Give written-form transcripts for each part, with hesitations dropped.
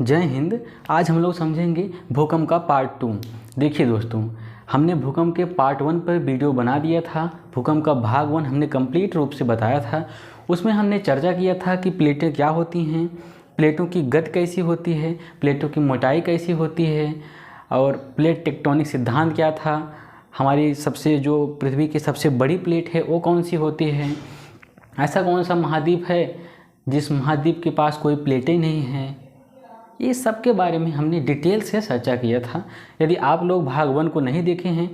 जय हिंद। आज हम लोग समझेंगे भूकंप का पार्ट 2। देखिए दोस्तों, हमने भूकंप के पार्ट 1 पर वीडियो बना दिया था। भूकंप का भाग 1 हमने कंप्लीट रूप से बताया था। उसमें हमने चर्चा किया था कि प्लेटें क्या होती हैं, प्लेटों की गति कैसी होती है, प्लेटों की मोटाई कैसी होती है और प्लेट टेक्टोनिक सिद्धांत क्या था, हमारी सबसे जो पृथ्वी की सबसे बड़ी प्लेट है वो कौन सी होती है, ऐसा कौन सा महाद्वीप है जिस महाद्वीप के पास कोई प्लेटें नहीं हैं। ये सब के बारे में हमने डिटेल से चर्चा किया था। यदि आप लोग भाग 1 को नहीं देखे हैं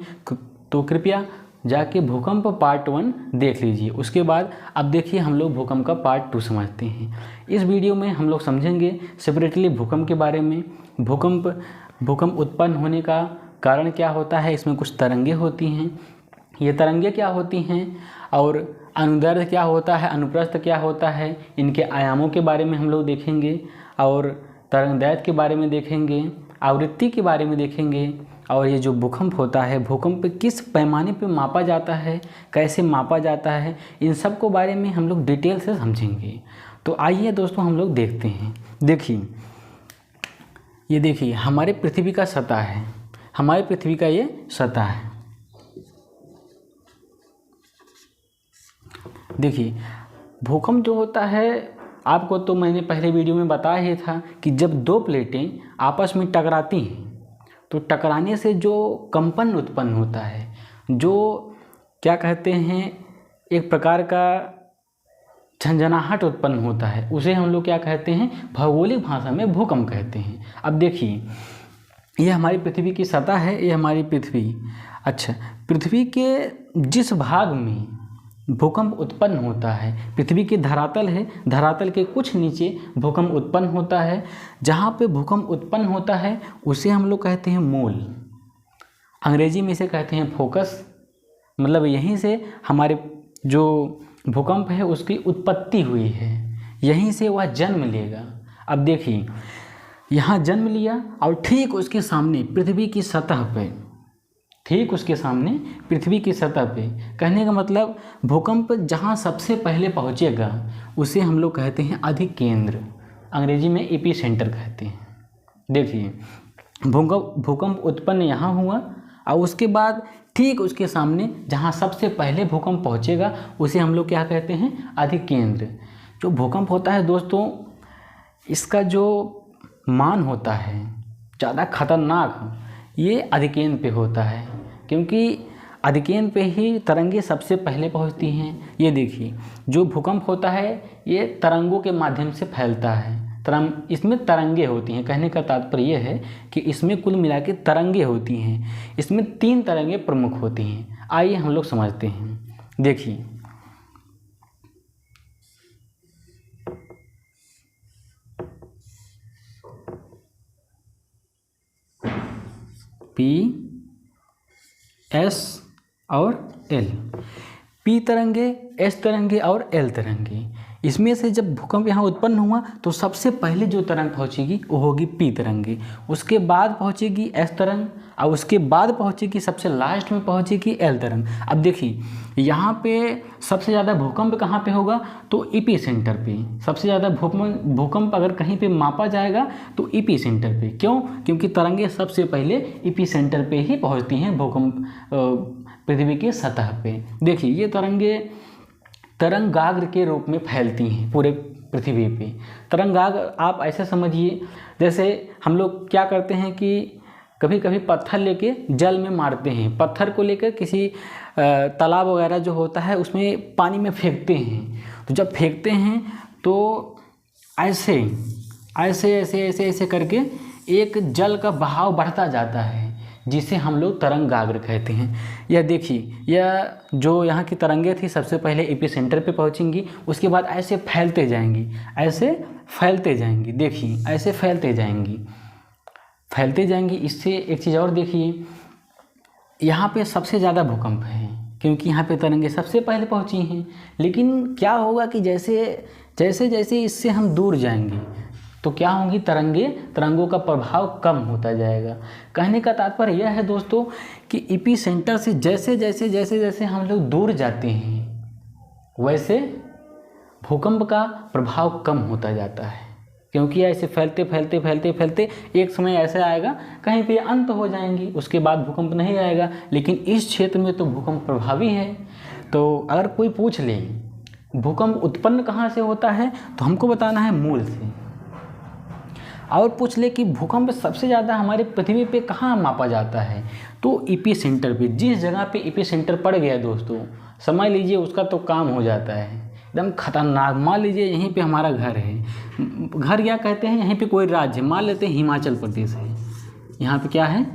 तो कृपया जाके भूकंप पार्ट 1 देख लीजिए। उसके बाद अब देखिए हम लोग भूकंप का पार्ट 2 समझते हैं। इस वीडियो में हम लोग समझेंगे सेपरेटली भूकंप के बारे में। भूकंप उत्पन्न होने का कारण क्या होता है, इसमें कुछ तरंगे होती हैं, ये तरंगे क्या होती हैं और अनुदैर्ध्य क्या होता है, अनुप्रस्थ क्या होता है, इनके आयामों के बारे में हम लोग देखेंगे और तरंगदैर्ध्य के बारे में देखेंगे, आवृत्ति के बारे में देखेंगे और ये जो भूकंप होता है, भूकंप किस पैमाने पे मापा जाता है, कैसे मापा जाता है, इन सब को बारे में हम लोग डिटेल से समझेंगे। तो आइए दोस्तों हम लोग देखते हैं। ये देखिए हमारे पृथ्वी का सतह है, हमारे पृथ्वी का ये सतह है। देखिए भूकंप जो होता है, आपको तो मैंने पहले वीडियो में बताया ही था कि जब दो प्लेटें आपस में टकराती हैं तो टकराने से जो कंपन उत्पन्न होता है, जो क्या कहते हैं, एक प्रकार का झंझनाहट उत्पन्न होता है, उसे हम लोग क्या कहते हैं, भौगोलिक भाषा में भूकंप कहते हैं। अब देखिए ये हमारी पृथ्वी की सतह है, ये हमारी पृथ्वी। अच्छा, पृथ्वी के जिस भाग में भूकंप उत्पन्न होता है, पृथ्वी की धरातल है, धरातल के कुछ नीचे भूकंप उत्पन्न होता है। जहाँ पे भूकंप उत्पन्न होता है उसे हम लोग कहते हैं मूल, अंग्रेजी में इसे कहते हैं फोकस। मतलब यहीं से हमारे जो भूकंप है उसकी उत्पत्ति हुई है, यहीं से वह जन्म लेगा। अब देखिए यहाँ जन्म लिया और ठीक उसके सामने पृथ्वी की सतह पे, ठीक उसके सामने पृथ्वी की सतह पे, कहने का मतलब भूकंप जहाँ सबसे पहले पहुँचेगा उसे हम लोग कहते हैं अधिकेंद्र, अंग्रेजी में एपी सेंटर कहते हैं। देखिए भूकंप उत्पन्न यहाँ हुआ और उसके बाद ठीक उसके सामने जहाँ सबसे पहले भूकंप पहुँचेगा उसे हम लोग क्या कहते हैं, अधिकेंद्र। जो भूकंप होता है दोस्तों, इसका जो मान होता है ज़्यादा खतरनाक ये अधिकेंद्र पे होता है, क्योंकि अधिकेंद्र पे ही तरंगे सबसे पहले पहुंचती हैं। ये देखिए जो भूकंप होता है ये तरंगों के माध्यम से फैलता है। इसमें तरंगे होती हैं, कहने का तात्पर्य यह है कि इसमें कुल मिला के तरंगे होती हैं। इसमें 3 तरंगे प्रमुख होती हैं। आइए हम लोग समझते हैं। देखिए पी, एस और एल, पी तरंगे, एस तरंगे और एल तरंगे। इसमें से जब भूकंप यहाँ उत्पन्न हुआ तो सबसे पहले जो तरंग पहुँचेगी वो होगी पी तरंगे, उसके बाद पहुँचेगी एस तरंग और उसके बाद पहुँचेगी, सबसे लास्ट में पहुँचेगी एल तरंग। अब देखिए यहाँ पे सबसे ज़्यादा भूकंप कहाँ पे होगा, तो ईपी सेंटर पे। सबसे ज़्यादा भूकंप अगर कहीं पे मापा जाएगा तो ईपी सेंटर पे। क्यों? क्योंकि तरंगे सबसे पहले ईपी सेंटर पे ही पहुँचती हैं भूकंप पृथ्वी की सतह पे। देखिए ये तरंगे तरंगाग्र के रूप में फैलती हैं पूरे पृथ्वी पे। तरंगाग्र आप ऐसे समझिए, जैसे हम लोग क्या करते हैं कि कभी कभी पत्थर लेके जल में मारते हैं, पत्थर को लेकर किसी तालाब वगैरह जो होता है उसमें पानी में फेंकते हैं। तो जब फेंकते हैं तो ऐसे ऐसे ऐसे ऐसे ऐसे करके एक जल का बहाव बढ़ता जाता है, जिसे हम लोग तरंगाग्र कहते हैं। यह देखिए यह जो यहाँ की तरंगे थी सबसे पहले एपी सेंटर पे पहुँचेंगी, उसके बाद ऐसे फैलते जाएंगी, ऐसे फैलते जाएंगी। देखिए ऐसे फैलते जाएंगी। इससे एक चीज़ और देखिए, यहाँ पे सबसे ज़्यादा भूकंप है क्योंकि यहाँ पे तरंगे सबसे पहले पहुँची हैं। लेकिन क्या होगा कि जैसे जैसे इससे हम दूर जाएंगे तो क्या होंगी, तरंगों का प्रभाव कम होता जाएगा। कहने का तात्पर्य यह है दोस्तों कि ईपी सेंटर से जैसे जैसे हम लोग दूर जाते हैं वैसे भूकंप का प्रभाव कम होता जाता है। क्योंकि ऐसे फैलते फैलते फैलते फैलते एक समय ऐसा आएगा कहीं पे अंत हो जाएंगी, उसके बाद भूकंप नहीं आएगा। लेकिन इस क्षेत्र में तो भूकंप प्रभावी है। तो अगर कोई पूछ ले भूकंप उत्पन्न कहाँ से होता है, तो हमको बताना है मूल से। और पूछ ले कि भूकंप सबसे ज़्यादा हमारे पृथ्वी पे कहाँ मापा जाता है, तो एपी सेंटर पे। जिस जगह पे एपी सेंटर पड़ गया दोस्तों, समझ लीजिए उसका तो काम हो जाता है एकदम खतरनाक। मान लीजिए यहीं पे हमारा घर है, घर क्या कहते हैं, यहीं पे कोई राज्य, मान लेते हैं हिमाचल प्रदेश है। यहाँ पे क्या है,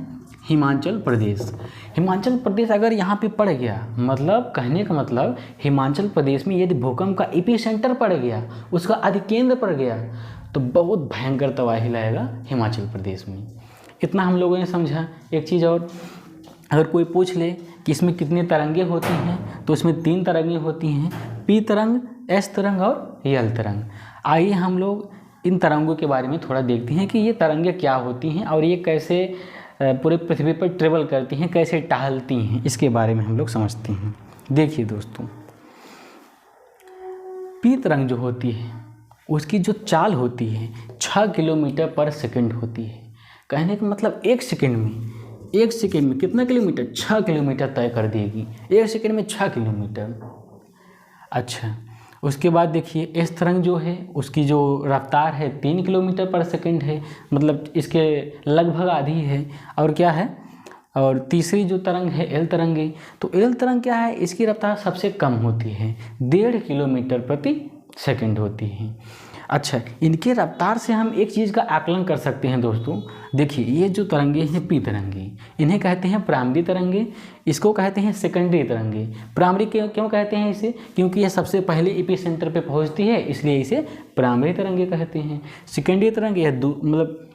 हिमाचल प्रदेश। हिमाचल प्रदेश अगर यहाँ पे पड़ गया, मतलब कहने का मतलब हिमाचल प्रदेश में यदि भूकंप का एपी सेंटर पड़ गया, उसका अधिकेंद्र पड़ गया, तो बहुत भयंकर तबाही लाएगा हिमाचल प्रदेश में। इतना हम लोगों ने समझा। एक चीज़ और, अगर कोई पूछ ले कि इसमें कितनी तरंगे होती हैं, तो इसमें 3 तरंगे होती हैं, पी तरंग, एस तरंग और यल तरंग। आइए हम लोग इन तरंगों के बारे में थोड़ा देखते हैं कि ये तरंगे क्या होती हैं और ये कैसे पूरे पृथ्वी पर ट्रेवल करती हैं, कैसे टहलती हैं, इसके बारे में हम लोग समझते हैं। देखिए दोस्तों, पी तरंग जो होती है उसकी जो चाल होती है 6 किलोमीटर पर सेकंड होती है। कहने का मतलब एक सेकंड में कितना किलोमीटर, 6 किलोमीटर तय कर देगी। एक सेकंड में 6 किलोमीटर। अच्छा, उसके बाद देखिए इस तरंग जो है उसकी जो रफ्तार है 3 किलोमीटर पर सेकंड है, मतलब इसके लगभग आधी है। और क्या है, और तीसरी जो तरंग है एल तरंग है। तो एल तरंग क्या है, इसकी रफ्तार सबसे कम होती है, 1.5 किलोमीटर प्रति सेकंड होती है। अच्छा, इनके रफ्तार से हम एक चीज़ का आकलन कर सकते हैं दोस्तों। देखिए ये जो तरंगे हैं पी तरंगे, इन्हें कहते हैं प्राइमरी तरंगे, इसको कहते हैं सेकेंडरी तरंगे। प्राइमरी क्यों कहते हैं इसे, क्योंकि यह सबसे पहले एपी सेंटर पे पहुंचती है, इसलिए इसे प्राइमरी तरंगे कहते हैं। सेकेंडरी तरंग यह मतलब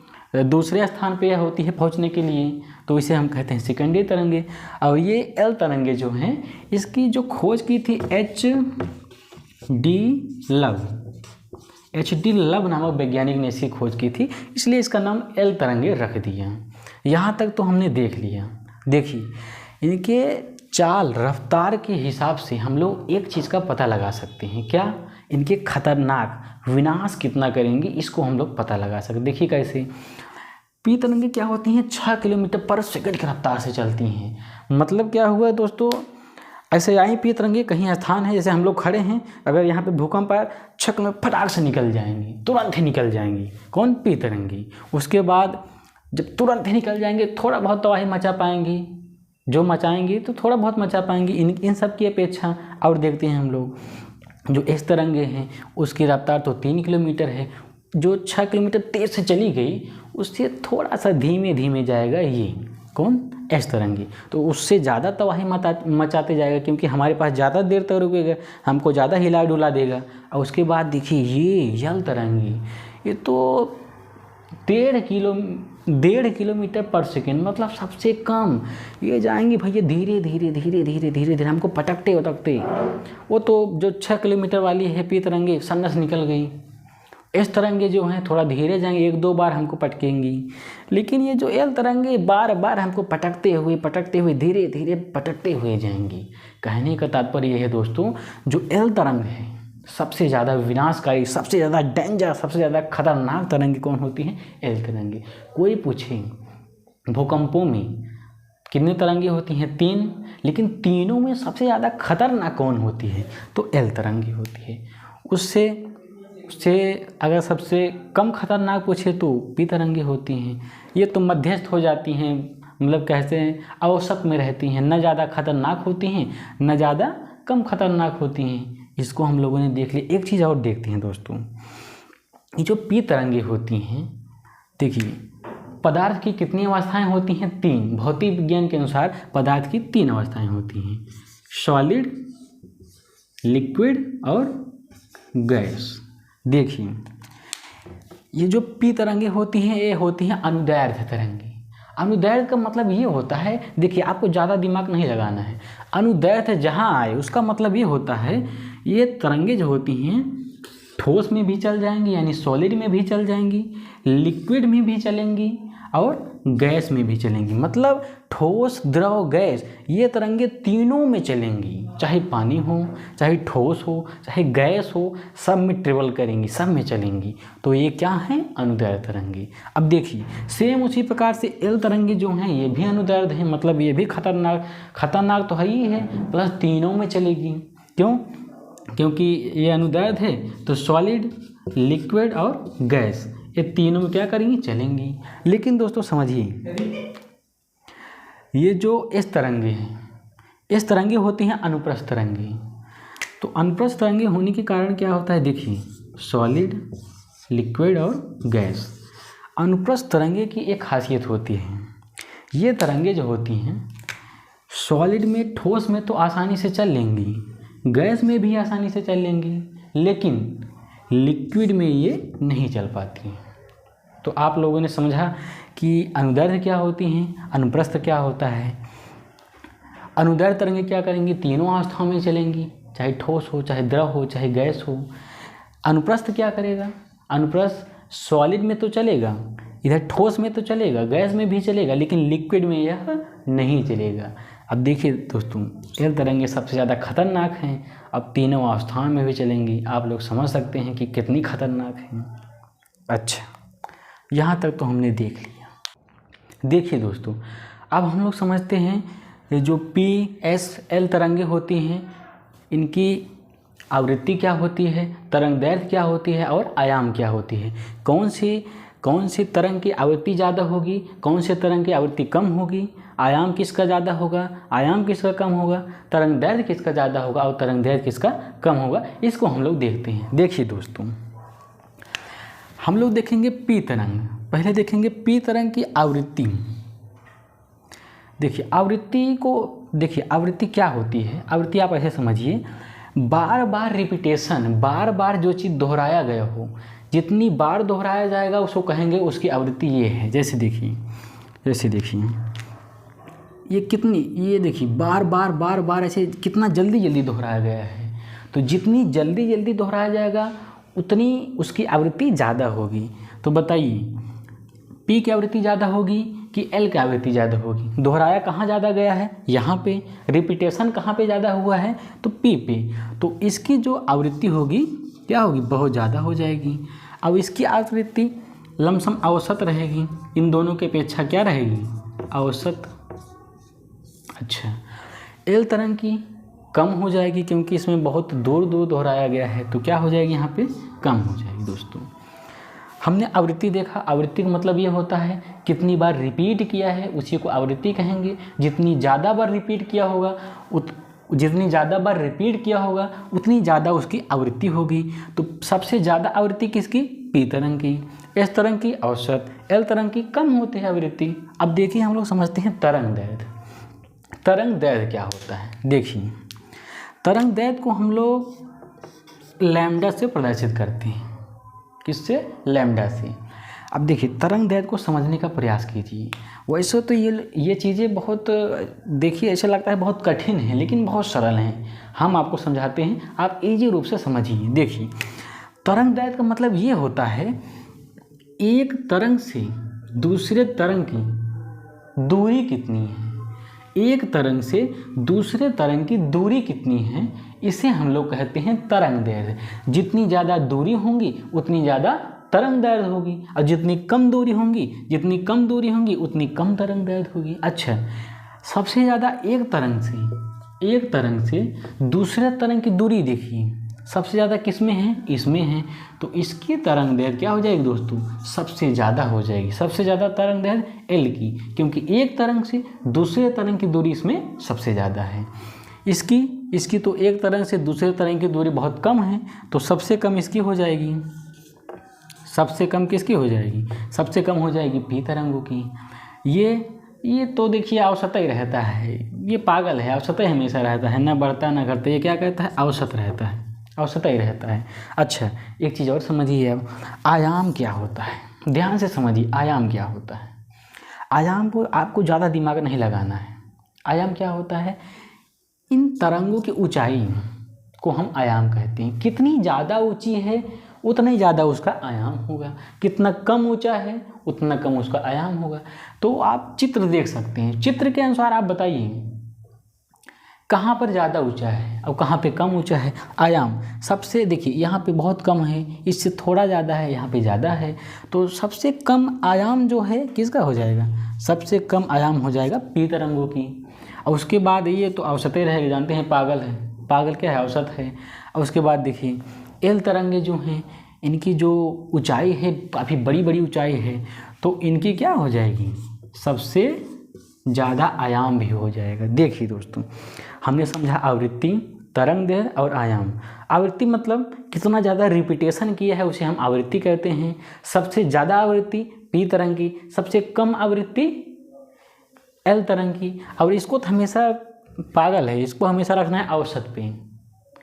दूसरे स्थान पे यह होती है पहुंचने के लिए, तो इसे हम कहते हैं सेकेंडरी तरंगे। और ये एल तरंगे जो हैं, इसकी जो खोज की थी HD लव नामक वैज्ञानिक ने इसकी खोज की थी, इसलिए इसका नाम एल तरंगे रख दिया। यहाँ तक तो हमने देख लिया। देखिए इनके चाल रफ्तार के हिसाब से हम लोग एक चीज़ का पता लगा सकते हैं, क्या, इनके खतरनाक विनाश कितना करेंगे, इसको हम लोग पता लगा सकते। देखिए कैसे पी तरंगे क्या होती हैं, 6 किलोमीटर पर सेकंड की रफ्तार से चलती हैं। मतलब क्या हुआ दोस्तों, ऐसे आई पी तरंगे कहीं स्थान है, जैसे हम लोग खड़े हैं, अगर यहाँ पे भूकंप आए, छक में फटाक से निकल जाएंगी, तुरंत ही निकल जाएंगी। कौन, पी तरंगी। उसके बाद जब तुरंत ही निकल जाएंगे, थोड़ा बहुत तबाही मचा पाएंगी, जो मचाएंगी तो थोड़ा बहुत मचा पाएंगी इन सब की अपेक्षा। और देखते हैं हम लोग जो एस तरंगे हैं, उसकी रफ्तार तो 3 किलोमीटर है, जो 6 किलोमीटर तेज से चली गई, उससे थोड़ा सा धीमे धीमे जाएगा ये, कौन, एस तरंगी। तो उससे ज़्यादा तबाही मचाते जाएगा, क्योंकि हमारे पास ज़्यादा देर तक रुकेगा, हमको ज़्यादा हिला डुला देगा। और उसके बाद देखिए ये यल तरंगी, ये तो 1.5 किलोमीटर पर सेकेंड, मतलब सबसे कम। ये जाएंगी भैया धीरे धीरे धीरे धीरे धीरे धीरे, हमको पटकते उटकते। वो तो जो 6 किलोमीटर वाली है पी तरंगे, सन्नस निकल गई। इस तरंगे जो हैं थोड़ा धीरे जाएंगे, 1-2 बार हमको पटकेंगी। लेकिन ये जो एल तरंगे बार बार हमको पटकते हुए धीरे धीरे पटकते हुए जाएंगी। कहने का तात्पर्य यह है दोस्तों, जो एल तरंग है सबसे ज़्यादा विनाशकारी, सबसे ज़्यादा डेंजर, सबसे ज़्यादा खतरनाक तरंगे कौन होती हैं, एल तरंगे। कोई पूछे भूकंपों में कितनी तरंगे होती हैं, 3, लेकिन तीनों में सबसे ज़्यादा खतरनाक कौन होती है, तो एल तरंगी होती है। उससे अगर सबसे कम खतरनाक पूछे तो पी तरंगे होती हैं। ये तो मध्यस्थ हो जाती हैं, मतलब कहते हैं औसत में रहती हैं, न ज़्यादा खतरनाक होती हैं न ज़्यादा कम खतरनाक होती हैं। इसको हम लोगों ने देख लिया। एक चीज़ और देखते हैं दोस्तों, ये जो पी तरंगे होती हैं, देखिए पदार्थ की कितनी अवस्थाएं होती हैं, 3। भौतिक विज्ञान के अनुसार पदार्थ की 3 अवस्थाएं होती हैं, सॉलिड, लिक्विड और गैस। देखिए ये जो पी तरंगे होती हैं, ये होती हैं अनुदैर्ध्य तरंगे। अनुदैर्ध्य का मतलब ये होता है, देखिए आपको ज़्यादा दिमाग नहीं लगाना है, अनुदैर्ध्य जहाँ आए उसका मतलब ये होता है, ये तरंगे जो होती हैं ठोस में भी चल जाएंगी, यानी सॉलिड में भी चल जाएंगी, लिक्विड में भी चलेंगी और गैस में भी चलेंगी। मतलब ठोस, द्रव, गैस, ये तरंगे तीनों में चलेंगी, चाहे पानी हो, चाहे ठोस हो, चाहे गैस हो, सब में ट्रेवल करेंगी, सब में चलेंगी। तो ये क्या हैं? अनुदैर्ध्य तरंगे। अब देखिए सेम उसी प्रकार से एल तरंगे जो हैं ये भी अनुदैर्ध्य हैं, मतलब ये भी खतरनाक तो है ही है, प्लस तीनों में चलेगी। क्यों? क्योंकि ये अनुदैर्ध्य है तो सॉलिड, लिक्विड और गैस ये तीनों में क्या करेंगी? चलेंगी। लेकिन दोस्तों समझिए, ये जो इस तरंगे हैं, इस तरंगे होती हैं अनुप्रस्थ तरंगे। तो अनुप्रस्थ तरंगे होने के कारण क्या होता है? देखिए सॉलिड, लिक्विड और गैस, अनुप्रस्थ तरंगे की एक खासियत होती है, ये तरंगे जो होती हैं सॉलिड में, ठोस में तो आसानी से चल लेंगी, गैस में भी आसानी से चल लेंगी, लेकिन लिक्विड में ये नहीं चल पाती। तो आप लोगों ने समझा कि अनुदैर्ध्य क्या होती हैं, अनुप्रस्थ क्या होता है। अनुदैर्ध्य तरंगे क्या करेंगी? तीनों अवस्थाओं में चलेंगी, चाहे ठोस हो, चाहे द्रव हो, चाहे गैस हो। अनुप्रस्थ क्या करेगा? अनुप्रस्थ सॉलिड में तो चलेगा, इधर ठोस में तो चलेगा, गैस में भी चलेगा, लेकिन लिक्विड में यह नहीं चलेगा। अब देखिए दोस्तों, ये तरंगे सबसे ज़्यादा खतरनाक हैं, अब तीनों अवस्थाओं में भी चलेंगी। आप लोग समझ सकते हैं कि कितनी खतरनाक हैं। अच्छा, यहाँ तक तो हमने देख लिया। देखिए दोस्तों, अब हम लोग समझते हैं ये जो PSL तरंगे होती हैं, इनकी आवृत्ति क्या होती है, तरंगदैर्ध्य क्या होती है और आयाम क्या होती है। कौन सी तरंग की आवृत्ति ज़्यादा होगी, कौन से तरंग की आवृत्ति कम होगी, आयाम किसका ज़्यादा होगा, आयाम किसका कम होगा, तरंगदैर्ध्य किसका ज़्यादा होगा और तरंगदैर्ध्य किसका कम होगा, इसको हम लोग देखते हैं। देखिए दोस्तों, हम लोग देखेंगे पी तरंग। पहले देखेंगे पी तरंग की आवृत्ति। देखिए आवृत्ति को, देखिए आवृत्ति क्या होती है। आवृत्ति आप ऐसे समझिए, बार बार रिपीटेशन, बार बार जो चीज़ दोहराया गया हो, जितनी बार दोहराया जाएगा उसको कहेंगे उसकी आवृत्ति ये है। जैसे देखिए ये कितनी, ये देखिए बार बार ऐसे कितना जल्दी जल्दी दोहराया गया है। तो जितनी जल्दी जल्दी दोहराया जाएगा उतनी उसकी आवृत्ति ज़्यादा होगी। तो बताइए पी की आवृत्ति ज़्यादा होगी कि एल की आवृत्ति ज़्यादा होगी? दोहराया कहाँ ज़्यादा गया है? यहाँ पे। रिपीटेशन कहाँ पे ज़्यादा हुआ है? तो पी पे। तो इसकी जो आवृत्ति होगी क्या होगी? बहुत ज़्यादा हो जाएगी। अब इसकी आवृत्ति लमसम औसत रहेगी, इन दोनों की अपेक्षा क्या रहेगी? औसत। अच्छा, एल तरंग की कम हो जाएगी क्योंकि इसमें बहुत दूर दूर दोहराया गया है, तो क्या हो जाएगी? यहाँ पे कम हो जाएगी। दोस्तों हमने आवृत्ति देखा, आवृत्ति का मतलब ये होता है कितनी बार रिपीट किया है उसी को आवृत्ति कहेंगे। जितनी ज़्यादा बार रिपीट किया होगा उतनी ज़्यादा उसकी आवृत्ति होगी। तो सबसे ज़्यादा आवृत्ति किसकी? पी तरंग की। एस तरंग की औसत, एल तरंग की कम होती है आवृत्ति। अब देखिए हम लोग समझते हैं तरंगदैर्ध्य। तरंगदैर्ध्य क्या होता है? देखिए तरंगदैर्ध्य को हम लोग लैम्डा से प्रदर्शित करते हैं। किससे? लैम्डा से। अब देखिए तरंगदैर्ध्य को समझने का प्रयास कीजिए। वैसे तो ये चीज़ें बहुत, देखिए ऐसा लगता है बहुत कठिन है, लेकिन बहुत सरल हैं। हम आपको समझाते हैं, आप इजी रूप से समझिए। देखिए तरंगदैर्ध्य का मतलब ये होता है एक तरंग से दूसरे तरंग की दूरी कितनी है, एक तरंग से दूसरे तरंग की दूरी कितनी है, इसे हम लोग कहते हैं तरंगदैर्ध्य। जितनी ज़्यादा दूरी होंगी उतनी ज़्यादा तरंगदैर्ध्य होगी, और जितनी कम दूरी होंगी उतनी कम तरंगदैर्ध्य होगी। अच्छा, सबसे ज़्यादा एक तरंग से दूसरे तरंग की दूरी देखिए, सबसे ज़्यादा किसमें है? इसमें है। तो इसकी तरंगदैर्ध्य क्या हो जाएगी दोस्तों? सबसे ज़्यादा हो जाएगी। सबसे ज़्यादा तरंगदैर्ध्य एल की, क्योंकि एक तरंग से दूसरे तरंग की दूरी इसमें सबसे ज़्यादा है। इसकी तो एक तरंग से दूसरे तरंग की दूरी बहुत कम है, तो सबसे कम इसकी हो जाएगी। सबसे कम किसकी हो जाएगी? सबसे कम हो जाएगी पी तरंगों की। ये तो देखिए औसत ही रहता है, ये पागल है, औसत ही हमेशा रहता है, ना बढ़ता ना घटता। ये क्या कहता है? औसत रहता है, औसत ही रहता है। अच्छा, एक चीज़ और समझिए, अब आयाम क्या होता है? ध्यान से समझिए आयाम क्या होता है। आयाम को आपको ज़्यादा दिमाग नहीं लगाना है। आयाम क्या होता है? इन तरंगों की ऊंचाई को हम आयाम कहते हैं। कितनी ज़्यादा ऊंची है उतना ही ज़्यादा उसका आयाम होगा। कितना कम ऊंचा है उतना कम उसका आयाम होगा। तो आप चित्र देख सकते हैं, चित्र के अनुसार आप बताइए कहाँ पर ज़्यादा ऊंचा है और कहाँ पे कम ऊंचा है। आयाम सबसे, देखिए यहाँ पे बहुत कम है, इससे थोड़ा ज़्यादा है, यहाँ पे ज़्यादा है, तो सबसे कम आयाम जो है किसका हो जाएगा, सबसे कम आयाम हो जाएगा पी तरंगों की। और उसके बाद ये तो औसतें रहेगी, जानते हैं पागल है, पागल क्या है, औसत है। और उसके बाद देखिए एल तरंगे जो हैं इनकी जो ऊंचाई है काफ़ी बड़ी बड़ी ऊंचाई है, तो इनकी क्या हो जाएगी, सबसे ज़्यादा आयाम भी हो जाएगा। देखिए दोस्तों हमने समझा आवृत्ति, तरंग दैर्ध्य और आयाम। आवृत्ति मतलब कितना ज़्यादा रिपीटेशन किया है उसे हम आवृत्ति कहते हैं। सबसे ज़्यादा आवृत्ति पी तरंग की, सबसे कम आवृत्ति एल तरंग की। और इसको तो हमेशा पागल है, इसको हमेशा रखना है औसत पे,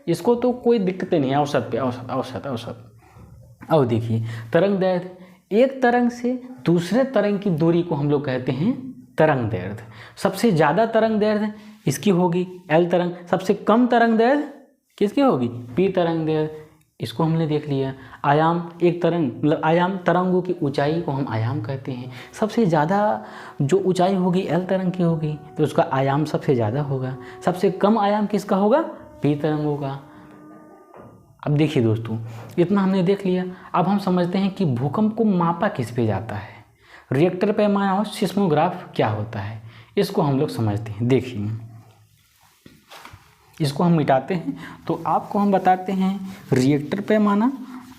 इसको तो कोई दिक्कत नहीं है, औसत पे, औसत औसत औसत। और देखिए तरंग दैर्ध्य, एक तरंग से दूसरे तरंग की दूरी को हम लोग कहते हैं तरंग दैर्ध्य। सबसे ज़्यादा तरंग दैर्ध्य इसकी होगी एल तरंग, सबसे कम तरंग दैर्ध्य किसकी होगी, पी तरंग दैर्ध्य। इसको हमने देख लिया। आयाम, एक तरंग मतलब आयाम, तरंगों की ऊंचाई को हम आयाम कहते हैं। सबसे ज़्यादा जो ऊंचाई होगी एल तरंग की होगी तो उसका आयाम सबसे ज़्यादा होगा। सबसे कम आयाम किसका होगा, पी तरंगों का। अब देखिए दोस्तों इतना हमने देख लिया। अब हम समझते हैं कि भूकंप को मापा किस पे जाता है, रिएक्टर पैमाना और सिस्मोग्राफ क्या होता है, इसको हम लोग समझते हैं। देखिए इसको हम मिटाते हैं तो आपको हम बताते हैं रिएक्टर पैमाना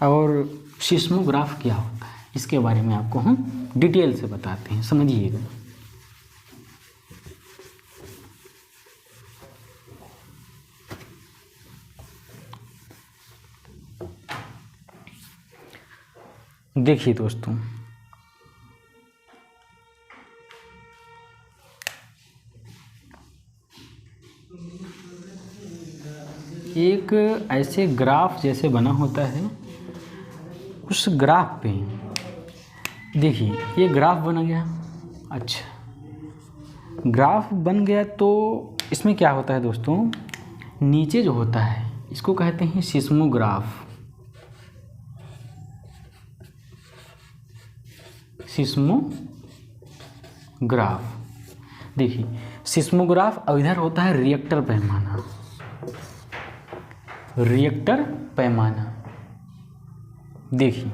और सिस्मोग्राफ क्या होता है, इसके बारे में आपको हम डिटेल से बताते हैं, समझिएगा। देखिए दोस्तों एक ऐसे ग्राफ जैसे बना होता है, उस ग्राफ पे देखिए ये ग्राफ बन गया। अच्छा ग्राफ बन गया तो इसमें क्या होता है दोस्तों, नीचे जो होता है इसको कहते हैं सिस्मोग्राफ। सिस्मोग्राफ देखिए सिस्मोग्राफ, और इधर होता है रिएक्टर पैमाना। रिएक्टर पैमाना देखिए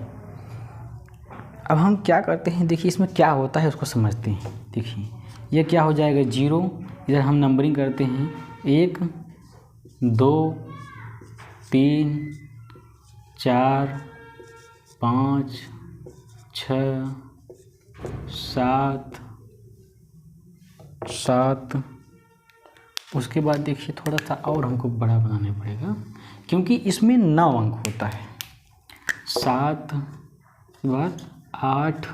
अब हम क्या करते हैं, देखिए इसमें क्या होता है उसको समझते हैं। देखिए ये क्या हो जाएगा, 0, इधर हम नंबरिंग करते हैं 1 2 3 4 5 6 7। उसके बाद देखिए थोड़ा सा और हमको बड़ा बनाना पड़ेगा क्योंकि इसमें 9 अंक होता है। 7 के बाद 8,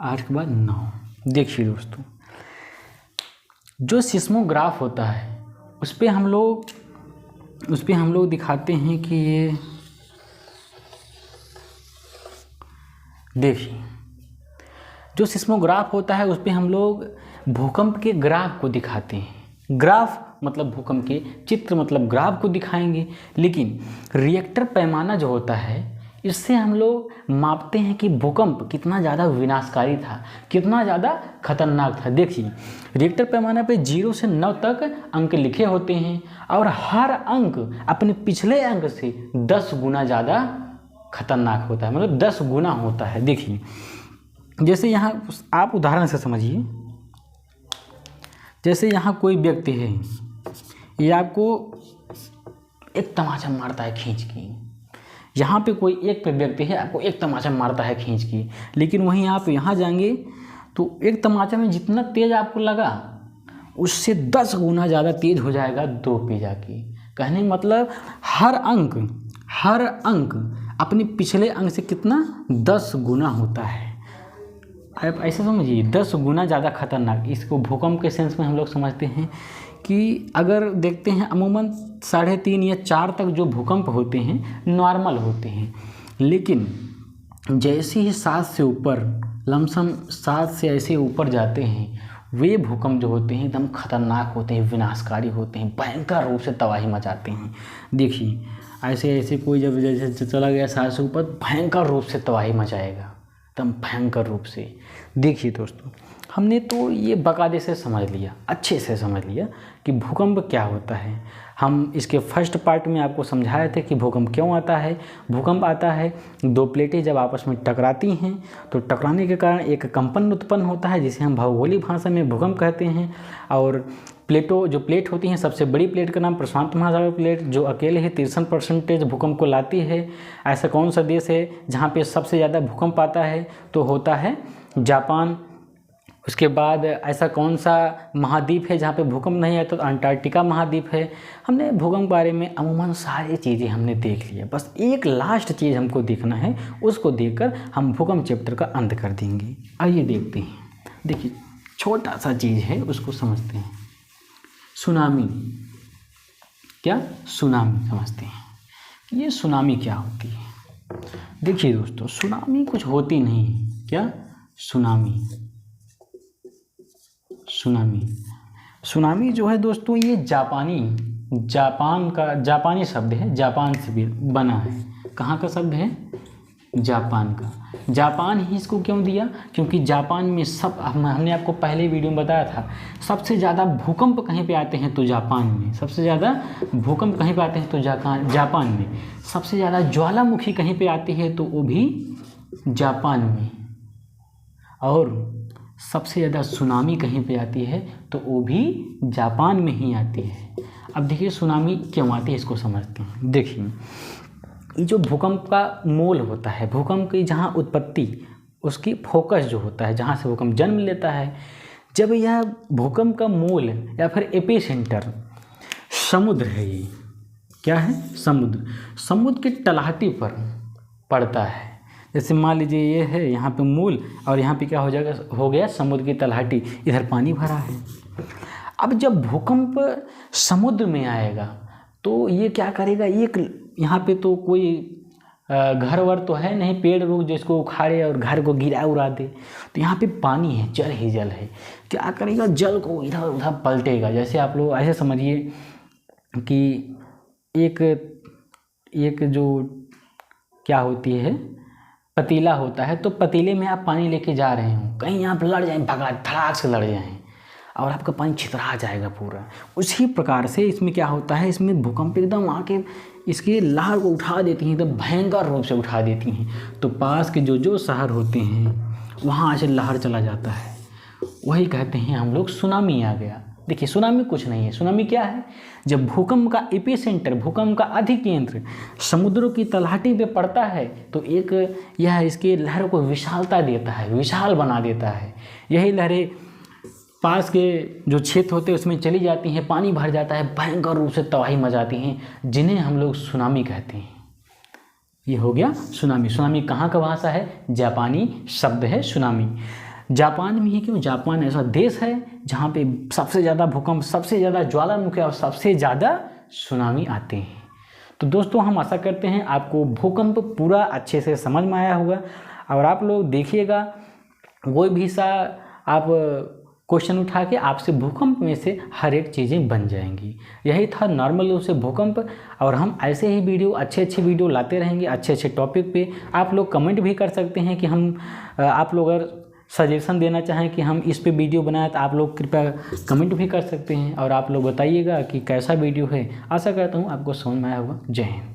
8 के बाद 9। देखिए दोस्तों जो सिस्मोग्राफ होता है उस पे हम लोग दिखाते हैं कि ये देखिए जो सिस्मोग्राफ होता है उस पे हम लोग भूकंप के ग्राफ को दिखाते हैं। ग्राफ मतलब भूकंप के, चित्र मतलब ग्राफ को दिखाएंगे। लेकिन रिएक्टर पैमाना जो होता है इससे हम लोग मापते हैं कि भूकंप कितना ज़्यादा विनाशकारी था, कितना ज़्यादा खतरनाक था। देखिए रिएक्टर पैमाना पे 0 से 9 तक अंक लिखे होते हैं और हर अंक अपने पिछले अंक से 10 गुना ज़्यादा खतरनाक होता है, मतलब 10 गुना होता है। देखिए जैसे यहाँ आप उदाहरण से समझिए, जैसे यहाँ कोई व्यक्ति है, ये आपको एक तमाचा मारता है खींच के। यहाँ पे कोई एक पे व्यक्ति है, आपको एक तमाचा मारता है खींच के, लेकिन वहीं आप यहाँ जाएंगे तो एक तमाचा में जितना तेज़ आपको लगा उससे 10 गुना ज़्यादा तेज़ हो जाएगा 2 पे जाके। कहने मतलब हर अंक अपने पिछले अंक से कितना 10 गुना होता है। आप ऐसे समझिए 10 गुना ज़्यादा खतरनाक। इसको भूकंप के सेंस में हम लोग समझते हैं कि अगर देखते हैं अमूमन 3.5 या 4 तक जो भूकंप होते हैं नॉर्मल होते हैं, लेकिन जैसे ही 7 से ऊपर, लमसम 7 से ऐसे ऊपर जाते हैं, वे भूकंप जो होते हैं एकदम खतरनाक होते हैं, विनाशकारी होते हैं, भयंकर रूप से तबाही मचाते हैं। देखिए ऐसे ऐसे कोई जब जैसे चला गया 7 से ऊपर, भयंकर रूप से तबाही मचाएगा, एकदम भयंकर रूप से। देखिए दोस्तों, हमने तो ये बाकायदे से समझ लिया, अच्छे से समझ लिया कि भूकंप क्या होता है। हम इसके फर्स्ट पार्ट में आपको समझाए थे कि भूकंप क्यों आता है। भूकंप आता है दो प्लेटें जब आपस में टकराती हैं, तो टकराने के कारण एक कंपन उत्पन्न होता है, जिसे हम भौगोलिक भाषा में भूकंप कहते हैं। और जो प्लेट होती हैं, सबसे बड़ी प्लेट का नाम प्रशांत महासागर प्लेट, जो अकेले ही 63% भूकंप को लाती है। ऐसा कौन सा देश है जहाँ पे सबसे ज़्यादा भूकंप आता है? तो होता है जापान। उसके बाद ऐसा कौन सा महाद्वीप है जहाँ पे भूकंप नहीं आता? तो अंटार्कटिका महाद्वीप है। हमने भूकंप बारे में अमूमन सारी चीज़ें हमने देख ली है, बस एक लास्ट चीज़ हमको देखना है, उसको देखकर हम भूकंप चैप्टर का अंत कर देंगे। आइए देखते हैं। देखिए, छोटा सा चीज़ है, उसको समझते हैं। सुनामी, क्या सुनामी समझते हैं? ये सुनामी क्या होती है? देखिए दोस्तों, सुनामी कुछ होती नहीं। क्या सुनामी? सुनामी जो है दोस्तों, ये जापानी शब्द है, जापान से भी बना है। कहाँ का शब्द है? जापान का। जापान ही इसको क्यों दिया? क्योंकि जापान में हमने आपको पहले वीडियो में बताया था, सबसे ज़्यादा भूकंप कहीं पे आते हैं तो जापान में। सबसे ज़्यादा भूकंप कहीं पे आते हैं तो जापान में। सबसे ज़्यादा ज्वालामुखी कहीं पे आती है तो वो भी जापान में। और सबसे ज़्यादा सुनामी कहीं पे आती है तो वो भी जापान में ही आती है। अब देखिए सुनामी क्यों आती है, इसको समझते हैं। देखिए, ये जो भूकंप का मूल होता है, भूकंप की जहाँ उत्पत्ति, उसकी फोकस जो होता है, जहाँ से भूकंप जन्म लेता है, जब यह भूकंप का मूल या फिर एपिसेंटर समुद्र है, ये क्या है? समुद्र की तलहटी पर पड़ता है। जैसे मान लीजिए ये है यहाँ पे मूल, और यहाँ पे क्या हो गया समुद्र की तलहटी, इधर पानी भरा है। अब जब भूकंप समुद्र में आएगा तो ये क्या करेगा? यहाँ पे तो कोई घर वर तो है नहीं, पेड़ रुक जिसको उखाड़े और घर को गिरा उड़ा दे। तो यहाँ पे पानी है, जल ही जल है। क्या करेगा? जल को इधर उधर पलटेगा। जैसे आप लोग ऐसे समझिए कि एक जो क्या होती है, पतीला होता है, तो पतीले में आप पानी लेके जा रहे हो, कहीं आप लड़ जाएं, धड़ाक से लड़ जाएं और आपका पानी छितरा जाएगा पूरा। उसी प्रकार से इसमें क्या होता है, इसमें भूकंप एकदम आके इसकी लहर को उठा देती हैं, एकदम भयंकर रूप से उठा देती हैं। तो पास के जो शहर होते हैं वहाँ से लहर चला जाता है, वही कहते हैं हम लोग सुनामी आ गया। देखिए, सुनामी कुछ नहीं है। सुनामी क्या है? जब भूकंप का एपिसेंटर, भूकंप का अधिकेंद्र समुद्रों की तलहटी पे पड़ता है तो यह इसके लहर को विशालता देता है, विशाल बना देता है। यही लहरें पास के जो क्षेत्र होते हैं उसमें चली जाती हैं, पानी भर जाता है, भयंकर रूप से तबाही मचाती हैं, जिन्हें हम लोग सुनामी कहते हैं। ये हो गया सुनामी। सुनामी कहाँ का भाषा है? जापानी शब्द है सुनामी। जापान में ही क्यों? जापान ऐसा देश है जहाँ पे सबसे ज़्यादा भूकंप, सबसे ज़्यादा ज्वालामुखी और सबसे ज़्यादा सुनामी आते हैं। तो दोस्तों, हम आशा करते हैं आपको भूकंप पूरा अच्छे से समझ में आया होगा। और आप लोग देखिएगा, कोई भी सा आप क्वेश्चन उठा के आपसे भूकंप में से हर एक चीज़ें बन जाएंगी। यही था नॉर्मल रूप से भूकंप। और हम ऐसे ही वीडियो, अच्छे वीडियो लाते रहेंगे, अच्छे टॉपिक पे। आप लोग कमेंट भी कर सकते हैं कि आप लोग अगर सजेशन देना चाहें कि हम इस पे वीडियो बनाएं तो आप लोग कृपया कमेंट भी कर सकते हैं। और आप लोग बताइएगा कि कैसा वीडियो है। आशा करता हूँ आपको समझ में आया होगा। जय हिंद।